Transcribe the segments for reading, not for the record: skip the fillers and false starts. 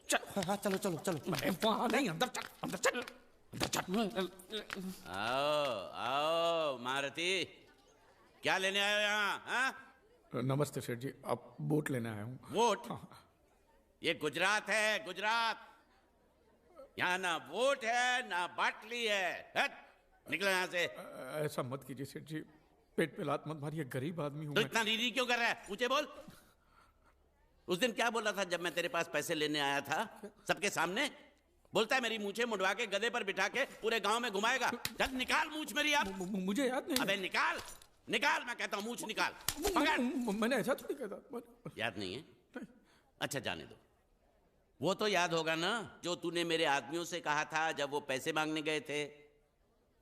चल। हाँ चलो चलो चलो। वहां नहीं, अंदर चल, अंदर चल, अंदर चल। आओ आओ मारुति, क्या लेने आए हो यहाँ? हाँ? नमस्ते सेठ जी, आप वोट लेने आया हूँ। वोट? ये गुजरात है, गुजरात। यहाँ ना वोट है ना बाटली है। हट, निकलो यहाँ से। ऐसा मत कीजिए सेठ जी, पेट पे लात मत मारिए, गरीब आदमी हूँ तो मैं। इतना रीरी क्यों कर रहा है? ऊंचे बोल। उस दिन क्या बोला था जब मैं तेरे पास पैसे लेने आया था सबके सामने? बोलता है मेरी मूछें मुंडवा के गधे पर बिठा के पूरे गांव में घुमाएगा। चल निकाल मूछ मेरी अब। मुझे याद नहीं। अबे निकाल, निकाल, मैं कहता हूँ मूछ निकाल। पकड़। मैंने ऐसा थोड़ी कहता। याद नहीं है? अच्छा जाने दो। वो तो याद होगा ना जो तूने मेरे आदमियों से कहा था जब वो पैसे मांगने गए थे।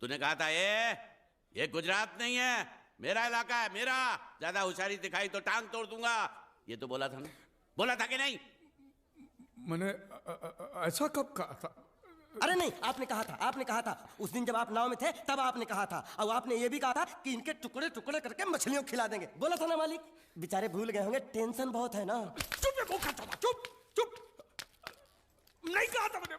तूने कहा था ये गुजरात नहीं है, मेरा इलाका है, मेरा। ज्यादा होशियारी दिखाई तो टांग तोड़ दूंगा। ये तो बोला था ना? बोला था कि नहीं? मैंने ऐसा कब कहा था? अरे नहीं, आपने कहा था, आपने कहा था। उस दिन जब आप नाव में थे तब आपने कहा था। और आपने ये भी कहा था कि इनके टुकड़े टुकड़े करके मछलियों खिला देंगे। बोला था ना मालिक? बेचारे भूल गए होंगे, टेंशन बहुत है ना। चुप है, भूखा चला, चुप चुप। नहीं कहा था मैंने,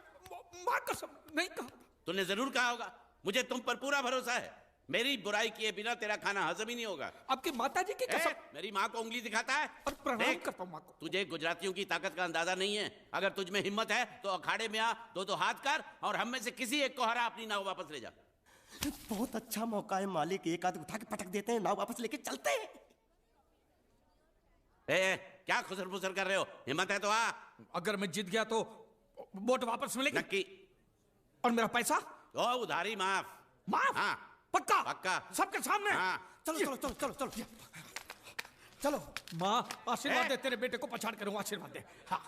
मां कसम नहीं कहा था। तूने जरूर कहा होगा। मुझे तुम पर पूरा भरोसा है। मेरी बुराई किए बिना तेरा खाना हजम ही नहीं होगा। आपकी माताजी की कसम। मेरी माँ को उंगली दिखाता है और प्रणाम करता हूँ माँ को। तुझे गुजरातियों की ताकत का अंदाजा नहीं है। अगर तुझ में हिम्मत है तो अखाड़े में आ, दो हाथ कर और हम में से किसी एक को हरा अपनी नाव वापस ले जा। बहुत अच्छा मौका है मालिक, एक आदमी उठा के पटक देते हैं, नाव वापस लेके चलते हैं। क्या खुसर फुसर कर रहे हो? हिम्मत है तो आ। अगर मैं जीत गया तो वोट वापस मिलेगी? नक्की। और मेरा पैसा? ओ उधारी माफ। माफ? हाँ पक्का? पक्का। सबके सामने? हाँ। चलो चलो चलो चलो चलो चलो। माँ आशीर्वाद दे, तेरे बेटे को पछाड़ करूंगा, आशीर्वाद दे। हाँ।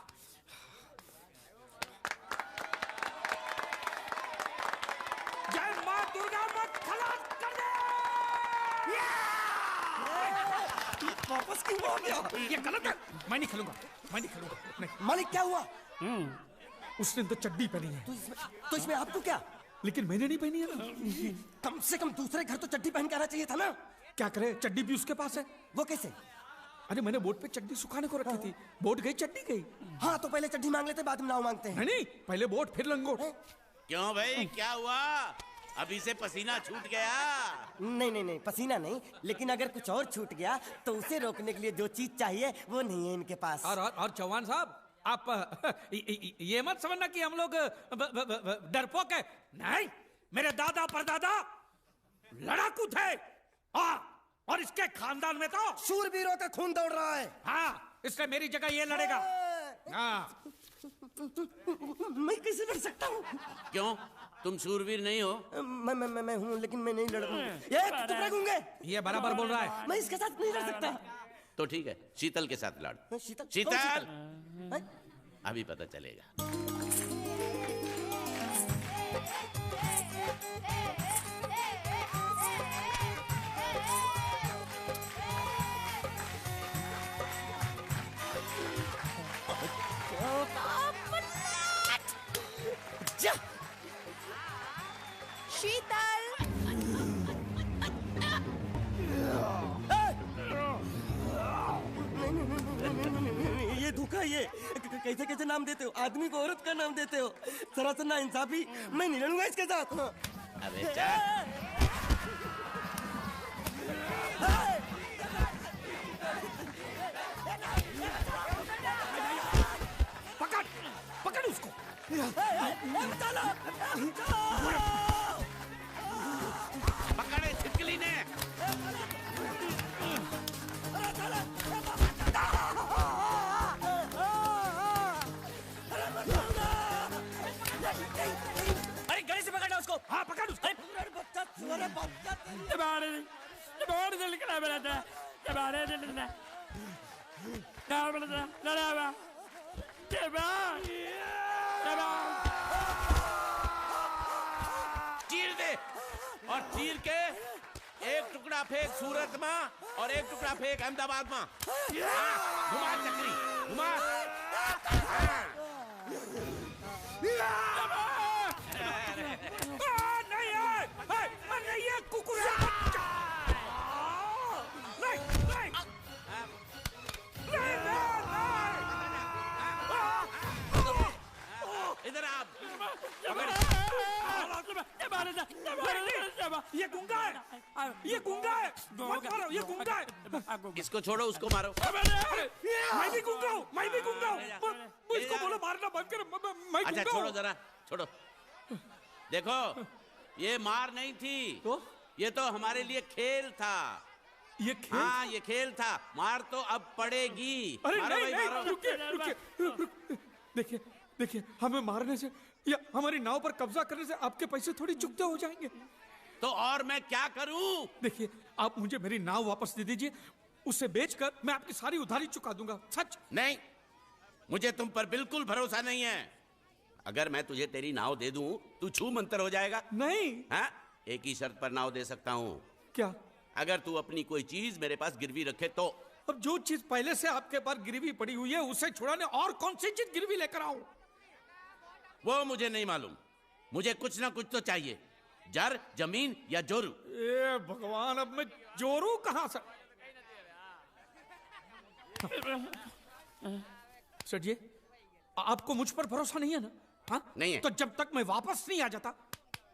जय माँ दुर्गा, मत खलास कर दे। वापस क्यों हो गया? ये गलत है, मैं नहीं खेलूंगा, मैं नहीं खेलूंगा। नहीं। मालिक क्या हुआ? उसने तो चड्डी पहनी है। तो इसमें आपको क्या? लेकिन मैंने नहीं पहनी है ना। कम से कम दूसरे घर तो चड्डी पहन के आना चाहिए था ना। क्या करे, चड्डी भी उसके पास है। वो कैसे? अरे मैंने बोट पे चड्डी सुखाने को रखी थी, बोट गई चड्डी गई। हाँ तो पहले चड्डी मांग लेते, बाद में नाव मांगते हैं। नहीं, पहले बोट फिर लंगोट। क्यों भाई, क्या हुआ? अभी से पसीना छूट गया? नहीं नहीं नहीं, पसीना नहीं, लेकिन अगर कुछ और छूट गया तो उसे रोकने के लिए जो चीज चाहिए वो नहीं है इनके पास। और चौहान साहब, आप ये मत समझना कि हम लोग डरपोक है। नहीं, मेरे दादा परदादा लड़ाकू थे। और इसके खानदान में तो शूरवीरों का खून दौड़ रहा है। हाँ, इसलिए मेरी जगह ये लड़ेगा। हाँ। मैं कैसे लड़ सकता हूँ? क्यों, तुम शूरवीर नहीं हो? मैं हूँ, लेकिन मैं नहीं लड़ूंगा। ये चुप रखूंगे। ये बराबर बोल रहा है। मैं इसके साथ नहीं लड़ सकता। तो ठीक है, शीतल के साथ लड़। शीतल? शीतल, अभी पता चलेगा। शीतल, ये धोखा। ये कैसे कैसे नाम देते हो? आदमी को औरत का नाम देते हो। सरासर ना इंसाफी। मैं नहीं लड़ूंगा इसके साथ। अबे जा। पकड़ पकड़ उसको। पकड़े छिपकली ने। अरे गले से पकड़ना उसको। हाँ पकड़ उसको। चीर दे और चीर के एक टुकड़ा फेंक सूरत में और एक टुकड़ा फेंक अहमदाबाद में। घुमा चक्री, घुमा। नहीं ये कुकुर है। नहीं नहीं नहीं ये गुंगा है, ये गुंगा है, मत मारो, ये गुंगा है। इसको छोड़ो, उसको मारो। मैं भी गुंगा हूँ, मैं भी गुंगा हूँ। मुझको बोलो मारना बंद कर, मैं अच्छा गुंगा छोड़ो हूँ। जरा, छोड़ो। देखो, ये मार नहीं थी, तो? ये तो हमारे लिए खेल था। ये खेल? हाँ, ये खेल था। मार तो अब पड़ेगी। अरे मारो नहीं, भाई, नहीं, मारो। रुकिए। देखिए, देखिए, हमें मारने से या हमारी नाव पर कब्जा करने से आपके पैसे थोड़ी चुकते हो जाएंगे। तो और मैं क्या करूं? देखिए, आप मुझे मेरी नाव वापस दे दीजिए, उसे बेचकर मैं आपकी सारी उधारी चुका दूंगा। सच? नहीं, मुझे तुम पर बिल्कुल भरोसा नहीं है। अगर मैं तुझे तेरी नाव दे दूं, तू छू मंतर हो जाएगा। नहीं। हाँ? एक ही शर्त पर नाव दे सकता हूं। क्या? अगर तू अपनी कोई चीज मेरे पास गिरवी रखे तो। अब जो चीज पहले से आपके पास गिरवी पड़ी हुई है, उसे छुड़ाने और कौन सी चीज गिरवी लेकर आऊं? वो मुझे नहीं मालूम। मुझे कुछ ना कुछ तो चाहिए। जर, जमीन या जोरू। ए भगवान, अब मैं जोरू कहां से? सर जी, आपको मुझ पर भरोसा नहीं है ना? हाँ? नहीं है। तो जब तक मैं वापस नहीं आ जाता,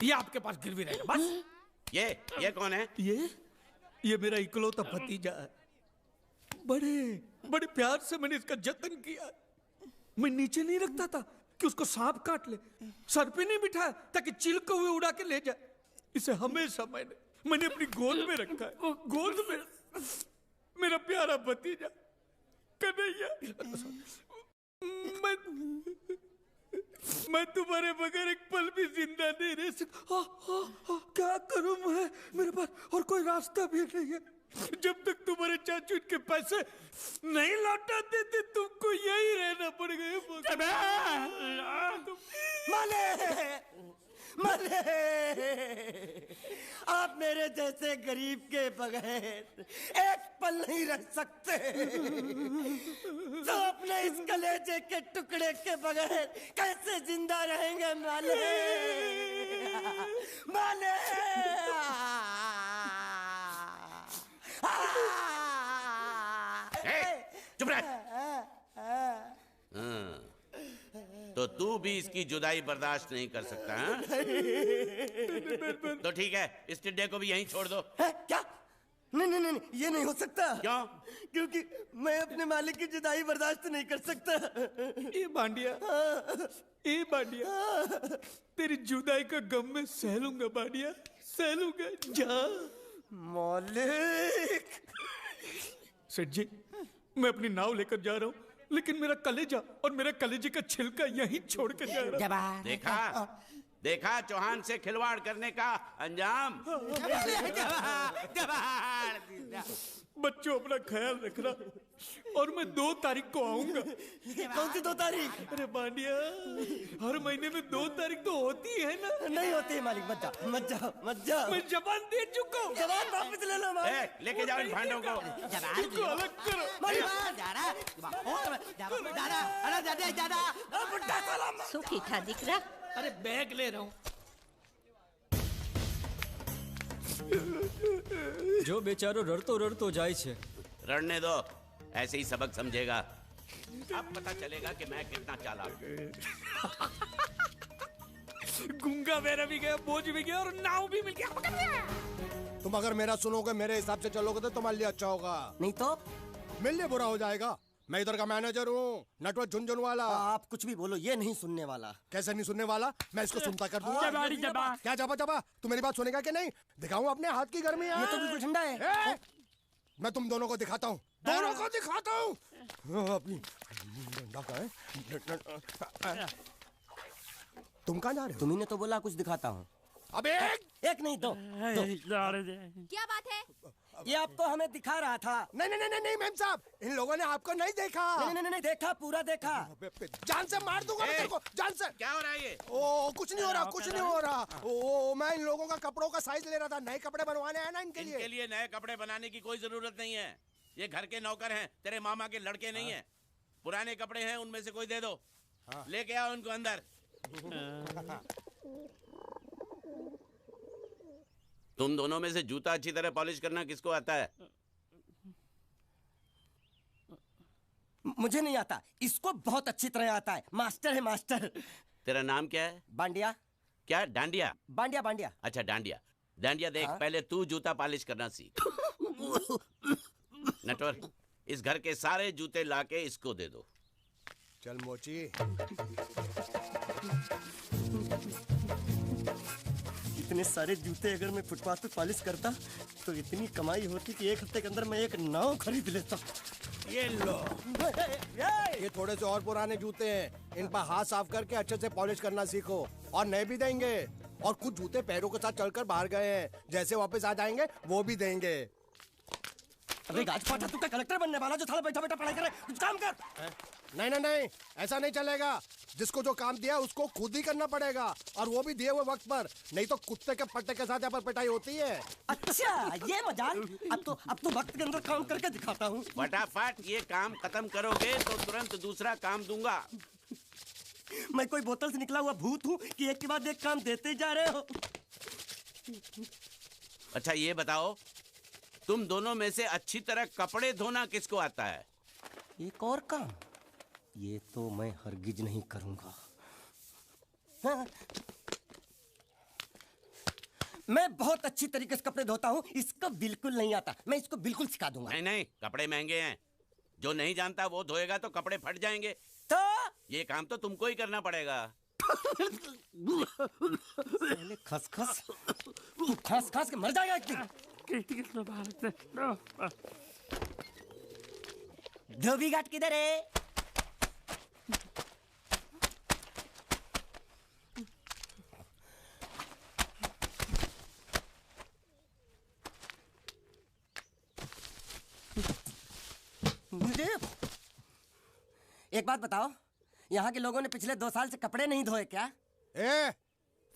ये आपके पास गिरवी रहेगा बस। ये कौन है? ये मेरा इकलौता भतीजा है। बड़े बड़े प्यार से मैंने इसका जतन किया। मैं नीचे नहीं रखता था कि उसको सांप काट ले, सर पे नहीं बिठाया ताकि चिल को हुए उड़ा के ले जाए। इसे हमेशा मैंने अपनी गोद में रखा है। गोद में मेरा प्यारा भतीजा कन्हैया। मैं तुम्हारे बगैर एक पल भी जिंदा नहीं रह सकता। क्या करूं मैं? मेरे पास और कोई रास्ता भी नहीं है। जब तक तुम्हारे चाचू इनके पैसे नहीं लौटा देते, तुमको यही रहना पड़ेगा। माले, आप मेरे जैसे गरीब के बगैर एक पल नहीं रह सकते। तो अपने इस कलेजे के टुकड़े के बगैर कैसे जिंदा रहेंगे माले? माले, चुप रह। तो तू भी इसकी जुदाई बर्दाश्त नहीं कर सकता, हाँ? तो ठीक है, इस टिड्डे को भी यहीं छोड़ दो। क्या? नहीं, ये नहीं हो सकता। क्यों? क्योंकि मैं अपने मालिक की जुदाई बर्दाश्त नहीं कर सकता। ए बांडिया, तेरी जुदाई का गम मैं सह लूंगा बांडिया, सह लूंगा। जा मालिक। सेठ जी, मैं अपनी नाव लेकर जा रहा हूँ, लेकिन मेरा कलेजा और मेरे कलेजे का छिलका यहीं छोड़ कर जा रहा हूँ। देखा चौहान से खिलवाड़ करने का अंजाम। बच्चों, अपना ख्याल रखना, और मैं 2 तारीख को आऊंगा। कौन सी 2 तारीख? अरे बांडिया, हर महीने में 2 तारीख तो होती है ना? नहीं होती है मालिक, मत जाओ। मैं जबान दे चुका हूँ। जबान वापस ले लो मालिक। लेके जाओ इन भांडों को। इनको अलग करो। सुखी था दिकरा। अरे बैग ले रहा हूँ। जो बेचारो रड़तो रड़तो जाए छे। रड़ने दो, ऐसे ही सबक समझेगा। अब पता चलेगा कि मैं कितना चालाक हूं। गुंगा मेरा भी गया, बोझ भी गया और नाव भी मिल गया। तुम अगर मेरा सुनोगे, मेरे हिसाब से चलोगे तो तुम्हारे लिए अच्छा होगा, नहीं तो मेरे लिए बुरा हो जाएगा। मैं इधर का मैनेजर हूँ, नटवर झुनझुन वाला। आप कुछ भी बोलो, ये नहीं सुनने वाला। कैसे नहीं सुनने वाला? मैं इसको सुनता कर दूंगा। क्या जबा? तू मेरी बात सुनेगा कि नहीं? दिखाऊं अपने हाथ की गर्मी? ये तो बिल्कुल ठंडा है। मैं तुम दोनों को दिखाता हूँ, दोनों को दिखाता हूँ। तुम कहाँ जा रहे हो? तुम्ही तो बोला कुछ दिखाता हूँ। अब एक नहीं, 2। क्या बात है? ये आपको हमें दिखा रहा था। नहीं मैम साहब, इन लोगों ने आपको नहीं देखा। नहीं, देखा, पूरा देखा। जान से मार दूंगा मैं तेरे को, जान से। क्या हो रहा है ये? ओ कुछ नहीं हो रहा। ओ मैं इन लोगों का कपड़ों का साइज ले रहा था, नए कपड़े बनवाने हैं ना इनके लिए। इनके लिए नए कपड़े बनाने की कोई जरूरत नहीं है। ये घर के नौकर हैं, तेरे मामा के लड़के नहीं हैं। पुराने कपड़े हैं, उनमें से कोई दे दो। लेके आओ उनको अंदर। तुम दोनों में से जूता अच्छी तरह पॉलिश करना किसको आता है? मुझे नहीं आता, इसको बहुत अच्छी तरह आता है। मास्टर है, मास्टर। तेरा नाम क्या है? बांडिया। क्या? डांडिया? बांडिया बांडिया। अच्छा डांडिया। डांडिया देख, पहले तू जूता पॉलिश करना सीख। नटवर, इस घर के सारे जूते लाके इसको दे दो। चल मोची। इतने सारे जूते अगर मैं फुटपाथ पे पॉलिश करता तो इतनी कमाई होती कि एक हफ्ते के अंदर मैं एक नाव खरीद लेता। ये लो। ये थोड़े से और पुराने जूते हैं, इन पर हाथ साफ करके अच्छे से पॉलिश करना सीखो। और नए भी देंगे। और कुछ जूते पैरों के साथ चलकर बाहर गए हैं, जैसे वापस आ जाएंगे वो भी देंगे। अबे गाजपाटा, तू क्या कलेक्टर बनने वाला जो साला बैठा बैठा पढ़ाई करे? कुछ काम कर। नहीं नहीं नहीं, ऐसा नहीं चलेगा। जिसको जो काम दिया उसको खुद ही करना पड़ेगा, और वो भी दिए हुए वक्त पर, नहीं तो कुत्ते के पट्टे के साथ यहाँ पर पिटाई होती है। अच्छा ये मजाक। अब तो वक्त के अंदर काम करके दिखाता हूँ। फटाफट ये काम खत्म करोगे तो तुरंत दूसरा काम दूंगा। मैं कोई बोतल से निकला हुआ भूत हूँ कि एक के बाद एक काम देते जा रहे हो? अच्छा ये बताओ, तुम दोनों में से अच्छी तरह कपड़े धोना किसको आता है? एक और काम? ये तो मैं हरगिज नहीं करूंगा। हाँ। मैं बहुत अच्छी तरीके से कपड़े धोता हूँ, इसको बिल्कुल नहीं आता। मैं इसको बिल्कुल सिखा दूंगा। नहीं नहीं, कपड़े महंगे हैं। जो नहीं जानता वो धोएगा तो कपड़े फट जाएंगे। तो ये काम तो तुमको ही करना पड़ेगा। खसखस, तू खस खस के मर जाएगा एक दिन। धोबी घाट किधर है? एक बात बताओ, यहाँ के लोगों ने पिछले 2 साल से कपड़े नहीं धोए क्या?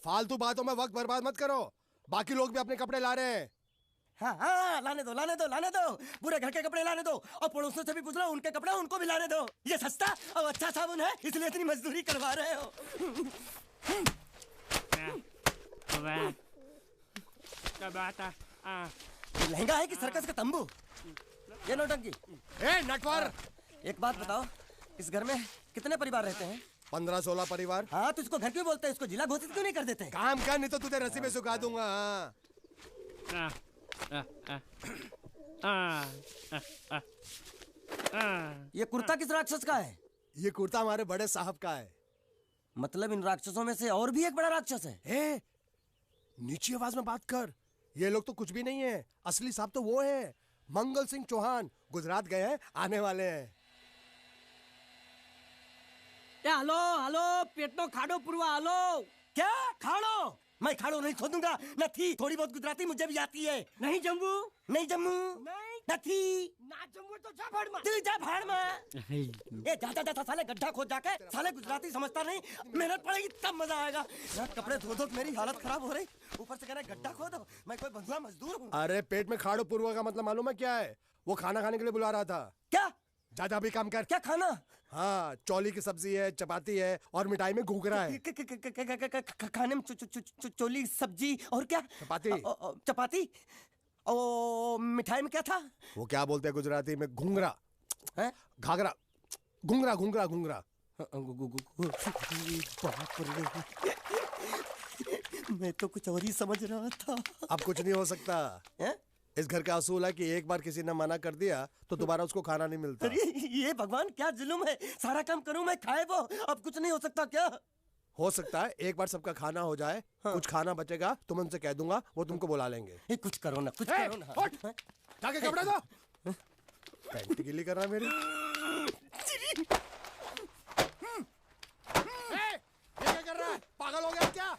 फालतू बातों में वक्त बर्बाद मत करो। बाकी लोग भी अपने कपड़े ला रहे हैं। हाँ, लाने दो लाने दो लाने दो। पूरे घर के कपड़े लाने दो, और पड़ोसियों से भी पूछ लो, उनके कपड़े उनको भी लाने दो। ये सस्ता और अच्छा साबुन है, इसलिए इतनी मजदूरी करवा रहे हो। लहंगा है कि सर्कस का तंबू? ये नौटंकी। नटवर, एक बात बताओ, इस घर में कितने परिवार रहते हैं? 15-16 परिवार। हाँ, तो इसको घर क्यों बोलते हैं? इसको जिला घोषित क्यों नहीं कर देते? काम कर, नहीं तो तुझे रस्सी में सुखा दूंगा। ये कुर्ता किस राक्षस का है? ये कुर्ता हमारे बड़े साहब का है। मतलब इन राक्षसों में से और भी एक बड़ा राक्षस है? नीची आवाज में बात कर। ये लोग तो कुछ भी नहीं है, असली साहब तो वो है, मंगल सिंह चौहान। गुजरात गए हैं, आने वाले हैं। हेलो हेलो, पेटनो खाड़ो पुरवा। हेलो, क्या खाड़ो? मैं खाड़ो नहीं खोदूंगा। न थी, थोड़ी बहुत गुजराती मुझे भी आती है। नहीं जम्मू, नहीं जम्मू, न थी ना जम्मू तो जा भाड़ में। तू जा भाड़ में। ए जा जा जा साले, गड्ढा खोद जाके। साले गुजराती समझता नहीं, मेहनत पड़ेगी तब मजा आएगा। यार कपड़े धो धो मेरी हालत खराब हो रही, ऊपर से कह रहे गड्ढा खोदो। मैं कोई बंधुआ मजदूर हूँ? अरे पेट में खाड़ो पुरवा का मतलब मालूम है क्या है? वो खाना खाने के लिए बुला रहा था। क्या? जा जा भी काम कर। क्या खाना? हाँ, चौली की सब्जी है, चपाती है, और मिठाई में घूघरा है। खाने में चोली सब्जी और क्या? चपाती। चपाती। ओ मिठाई में क्या था? वो क्या बोलते हैं गुजराती में? घूंघरा है? घाघरा, घूंघरा घूंघरा घूंघरा। बाप रे, मैं तो कुछ और ही समझ रहा था। अब कुछ नहीं हो सकता है? इस घर का असूल है कि एक बार किसी ने मना कर दिया तो दोबारा उसको खाना नहीं मिलता। अरे ये भगवान क्या जुल्म है? सारा काम करूं मैं, खाए वो। अब कुछ नहीं हो सकता क्या? हो सकता है एक बार सबका खाना हो जाए। हाँ। कुछ खाना बचेगा तो मैं उनसे कह दूंगा, वो तुमको बुला लेंगे। कुछ करो ना, कुछ करो ना। जाके कपड़े दो। पैंट गीली कर रहा मेरी। ये क्या कर रहा है? पागल हो गया क्या?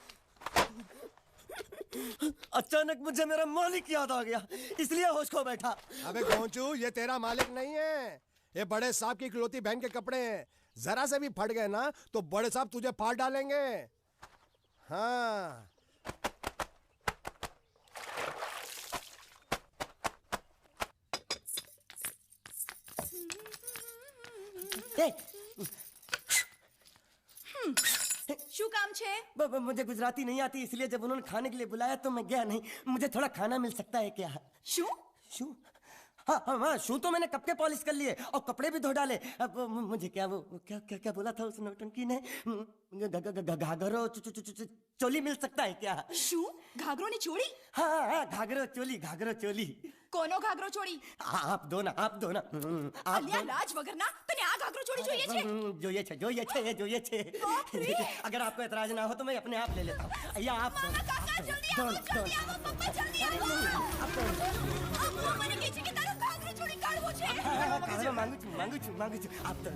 अचानक मुझे मेरा मालिक याद आ गया, इसलिए होश खो बैठा। अबे घोंचू, ये तेरा मालिक नहीं है, ये बड़े साहब की इकलौती बहन के कपड़े हैं। जरा से भी फट गए ना तो बड़े साहब तुझे फाड़ डालेंगे। हाँ। શું કામ છે? मुझे गुजराती नहीं आती, इसलिए जब उन्होंने खाने के लिए बुलाया तो मैं गया नहीं। मुझे थोड़ा खाना मिल सकता है क्या? શું? શું? हाँ हाँ हाँ, शू तो मैंने कब के पॉलिश कर लिए और कपड़े भी धो डाले। अब मुझे क्या वो क्या क्या क्या बोला था उस नौटंकी ने? घाघरो चोली मिल सकता है क्या? शू घाघरो ने छोड़ी? हाँ हाँ घाघरो चोली, घाघरो चोली। कोनो घाघरो छोड़ी? आप दो ना, आप दो ना। અલ્યા લાજ વગરના તને આ ઘાઘરો છોડી જોઈએ છે? જોઈએ છે। अगर आपको एतराज ना हो तो मैं अपने आप ले लेता हूँ। या आप કાકા જલ્દી આવો, જલ્દી આવો, પપ્પા જલ્દી આવો। અમ્મા મને કહે છે કે તારો ઘાઘરો છોડી કાઢવો છે। मांगू छू आप दो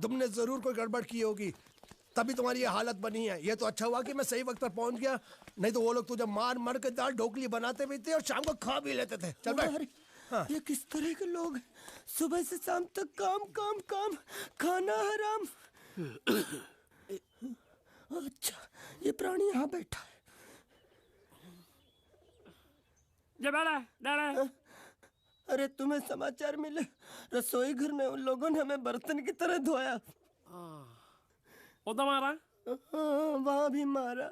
तुमने जरूर कोई गड़बड़ की होगी, तभी तुम्हारी ये हालत बनी है। ये तो अच्छा हुआ कि मैं सही वक्त पर पहुंच गया, नहीं तो वो लोग तुझे मार मार के दाल ढोकली बनाते भी थे और शाम को खा भी लेते थे। चल बैठ। हाँ। ये किस तरह के लोग हैं? सुबह से शाम तक काम काम काम, खाना हराम। अच्छा ये प्राणी यहाँ बैठा है। अरे तुम्हें समाचार मिले? रसोई घर में उन लोगों ने हमें बर्तन की तरह धोया। मारा? वहाँ भी मारा।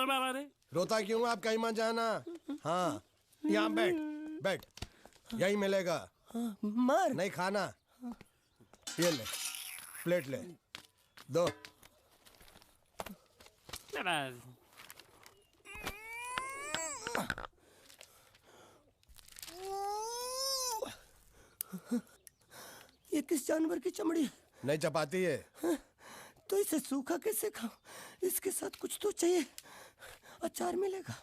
मारा रे? रोता क्यों? आप कहीं मत जाना। हाँ यहाँ बैठ बैठ, यही मिलेगा। मार नहीं खाना, ये ले प्लेट ले दो। ये किस जानवर की चमड़ी है? नहीं चपाती है। तो इसे सूखा कैसे खाऊं? इसके साथ कुछ तो चाहिए। अचार मिलेगा?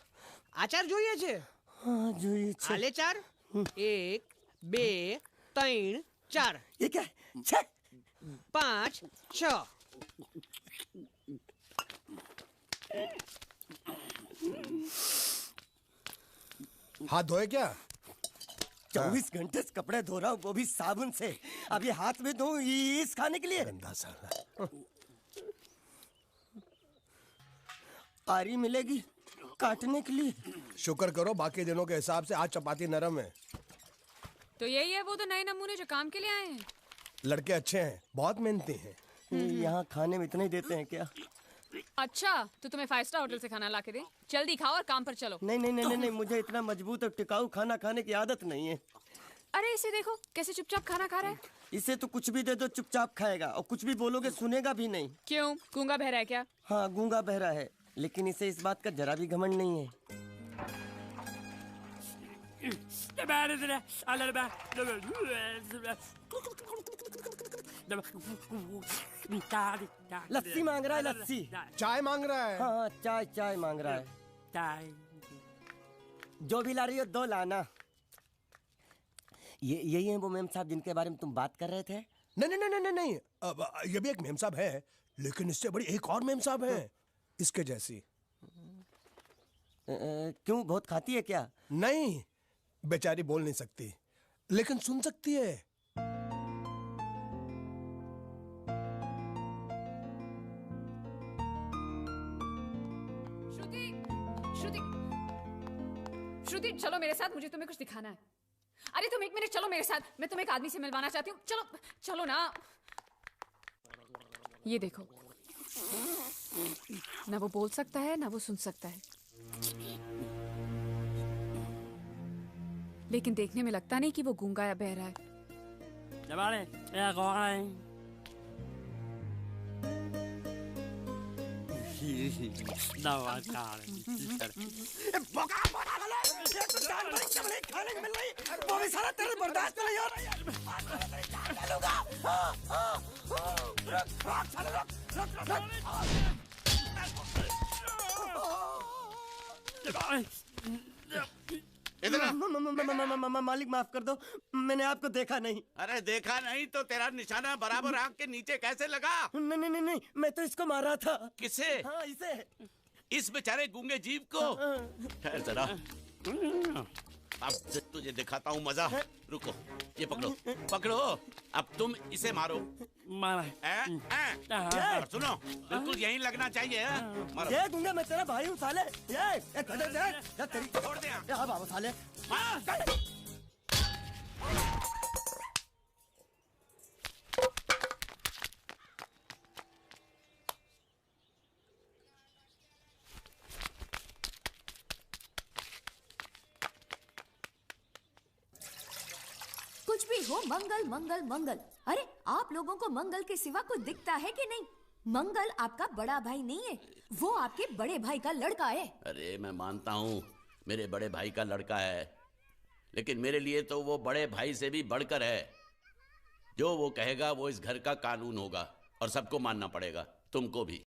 આચાર જોઈએ છે? हाँ જોઈએ છે। હાલે ચાર? 1 2 3 4 ये क्या है? 6 5 6 हाथ धोए क्या? 24 घंटे से कपड़े धो रहा हूँ, वो भी साबुन से। अब ये हाथ में धो इस खाने के लिए? गंदा साला। आरी मिलेगी काटने के लिए? शुक्र करो बाकी दिनों के हिसाब से आज चपाती नरम है। तो यही है वो तो नए नमूने जो काम के लिए आए हैं। लड़के अच्छे हैं, बहुत मेहनती हैं। यहाँ खाने में इतना ही देते हैं क्या? अच्छा तो तुम्हें 5 स्टार होटल से खाना ला के दे? जल्दी खाओ और काम पर चलो। नहीं, मुझे इतना मजबूत और टिकाऊ खाना खाने की आदत नहीं है। अरे इसे देखो कैसे चुपचाप खाना खा रहा है। इसे तो कुछ भी दे दो चुपचाप खाएगा, और कुछ भी बोलोगे सुनेगा भी नहीं। क्यों, गूंगा बहरा है क्या? हाँ गूंगा बहरा है, लेकिन इसे इस बात का जरा भी घमंड नहीं है। लस्सी मांग रहा है, लस्सी। चाय मांग रहा है। हाँ चाय मांग रहा है। जो भी ला रही हो 2 लाना। यही है वो मेम साहब जिनके बारे में तुम बात कर रहे थे? नहीं। अब ये भी एक मेम साहब है, लेकिन इससे बड़ी एक और मेम साहब है इसके जैसी। क्यों, बहुत खाती है क्या? नहीं, बेचारी बोल नहीं सकती लेकिन सुन सकती है। श्रुति चलो मेरे साथ, मुझे तुम्हें कुछ दिखाना है। अरे तुम 1 मिनट चलो मेरे साथ, मैं तुम्हें एक आदमी से मिलवाना चाहती हूँ। चलो ना। ये देखो, ना वो बोल सकता है ना वो सुन सकता है, लेकिन देखने में लगता नहीं कि वो गूंगा या बहरा है। वो भी सारा तेरे बर्दाश्त नहीं हो मालिक माफ कर दो, मैंने आपको देखा नहीं। अरे देखा नहीं तो तेरा निशाना बराबर आंख के नीचे कैसे लगा? नहीं, मैं तो इसको मारा था। किसे? हाँ इसे। इस बेचारे गूंगे जीव को? ठहर जरा, अब तुझे दिखाता हूँ मजा। रुको, ये पकड़ो। अब तुम इसे मारो। सुनो, बिल्कुल यहीं लगना चाहिए। मारो। ये गूंगा, मैं तेरा भाई हूँ साले। ये छोड़ दे। बाबा साले। कुछ भी हो, मंगल मंगल मंगल। अरे आप लोगों को मंगल के सिवा कुछ दिखता है कि नहीं? मंगल आपका बड़ा भाई नहीं है, वो आपके बड़े भाई का लड़का है। अरे मैं मानता हूँ मेरे बड़े भाई का लड़का है, लेकिन मेरे लिए तो वो बड़े भाई से भी बढ़कर है। जो वो कहेगा वो इस घर का कानून होगा और सबको मानना पड़ेगा, तुमको भी।